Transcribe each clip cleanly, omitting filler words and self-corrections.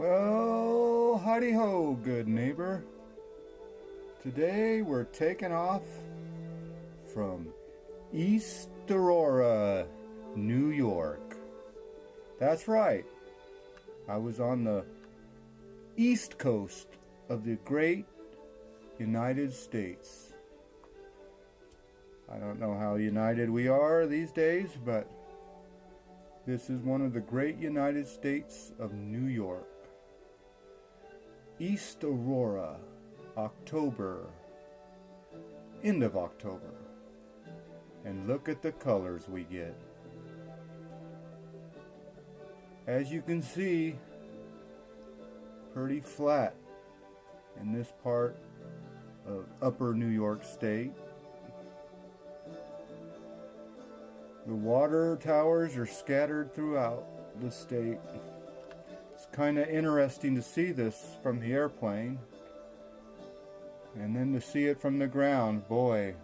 Well, howdy ho, good neighbor. Today we're taking off from East Aurora, New York. That's right. I was on the east coast of the great United States. I don't know how united we are these days, but this is one of the great United States of New York. East Aurora, October, end of October. And look at the colors we get. As you can see, pretty flat in this part of upper New York State. The water towers are scattered throughout the state. It's kind of interesting to see this from the airplane. And then to see it from the ground, boy,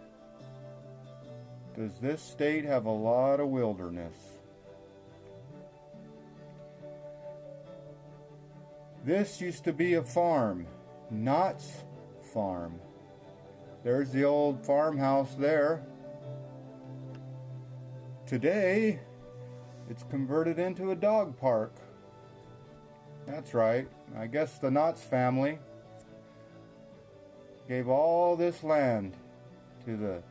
does this state have a lot of wilderness. This used to be a farm, Knox farm. There's the old farmhouse there. Today, it's converted into a dog park. That's right. I guess the Knox family gave all this land to the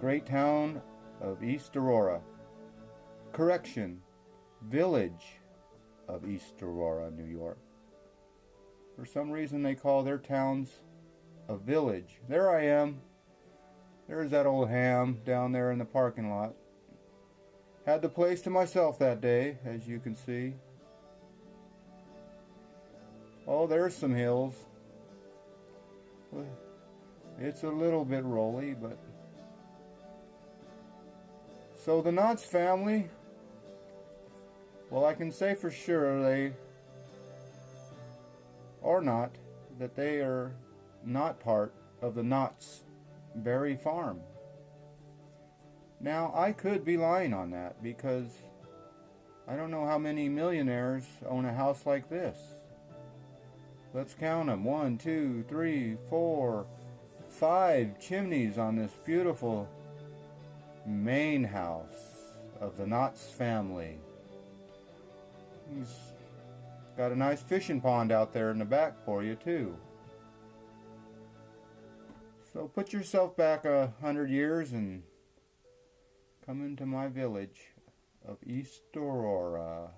great town of East Aurora. Correction, village of East Aurora, New York. For some reason they call their towns a village. There I am. There's that old ham down there in the parking lot. Had the place to myself that day, as you can see. Oh, there's some hills. It's a little bit rolly, but... So the Knox family, well, I can say for sure they are not, that they are not part of the Knox Berry Farm. Now, I could be lying on that because I don't know how many millionaires own a house like this. Let's count them. 1, 2, 3, 4, 5 chimneys on this beautiful main house of the Knox family. He's got a nice fishing pond out there in the back for you too. So put yourself back 100 years and come into my village of East Aurora.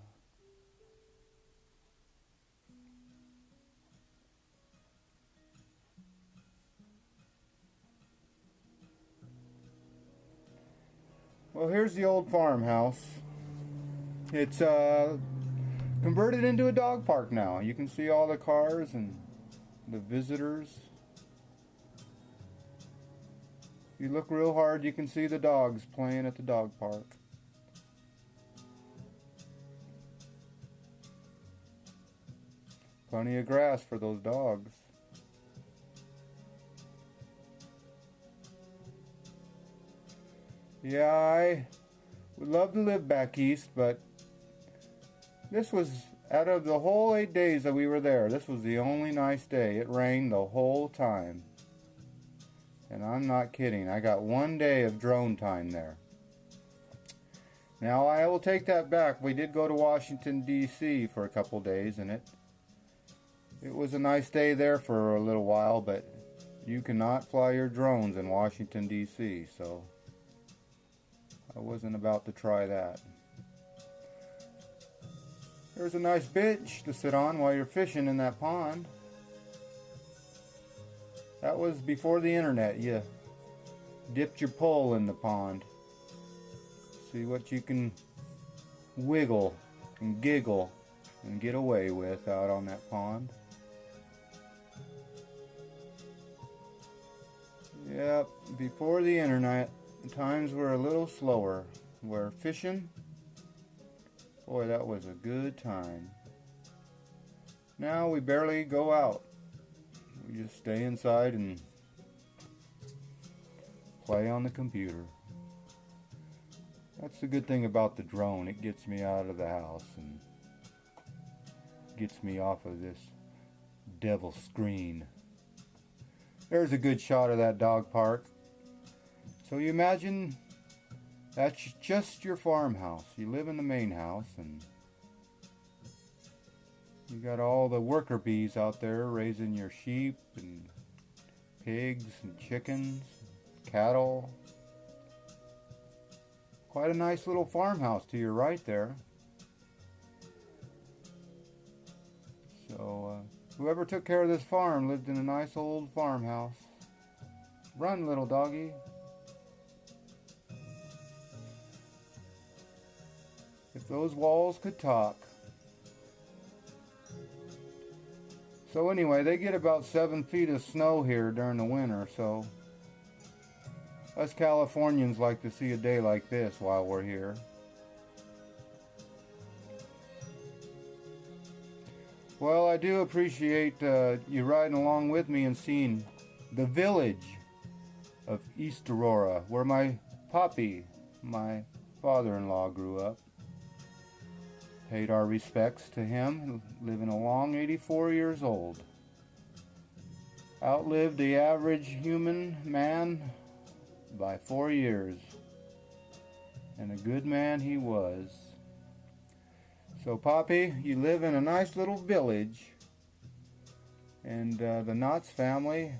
Well, here's the old farmhouse. It's converted into a dog park now. You can see all the cars and the visitors. If you look real hard, you can see the dogs playing at the dog park. Plenty of grass for those dogs. Yeah, I would love to live back east, but this was, out of the whole 8 days that we were there, this was the only nice day. It rained the whole time. And I'm not kidding. I got 1 day of drone time there. Now, I will take that back. We did go to Washington, D.C. for a couple days, and it was a nice day there for a little while, but you cannot fly your drones in Washington, D.C., so I wasn't about to try that. There's a nice bench to sit on while you're fishing in that pond. That was before the internet. You dipped your pole in the pond. See what you can wiggle and giggle and get away with out on that pond. Yep, before the internet, times were a little slower. Where fishing, boy, that was a good time. Now we barely go out. We just stay inside and play on the computer. That's the good thing about the drone. It gets me out of the house and gets me off of this devil screen. There's a good shot of that dog park. So you imagine that's just your farmhouse. You live in the main house and you got all the worker bees out there raising your sheep and pigs and chickens, cattle. Quite a nice little farmhouse to your right there. So whoever took care of this farm lived in a nice old farmhouse. Run, little doggy. If those walls could talk. So anyway, they get about 7 feet of snow here during the winter, so us Californians like to see a day like this while we're here. Well, I do appreciate you riding along with me and seeing the village of East Aurora, where my poppy, my father-in-law, grew up. Paid our respects to him, living a long 84 years old. Outlived the average human man by 4 years. And a good man he was. So Poppy, you live in a nice little village. And the Knox family,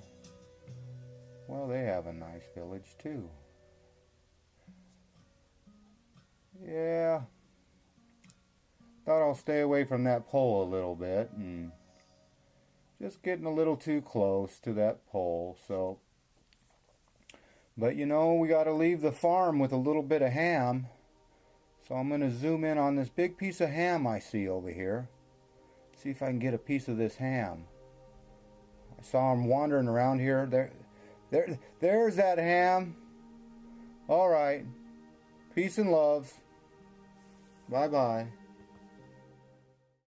well, they have a nice village too. Yeah. Thought I'll stay away from that pole a little bit, and just getting a little too close to that pole, so. But you know, we got to leave the farm with a little bit of ham, so I'm going to zoom in on this big piece of ham I see over here. See if I can get a piece of this ham. I saw him wandering around here. There's that ham. All right. Peace and love. Bye-bye.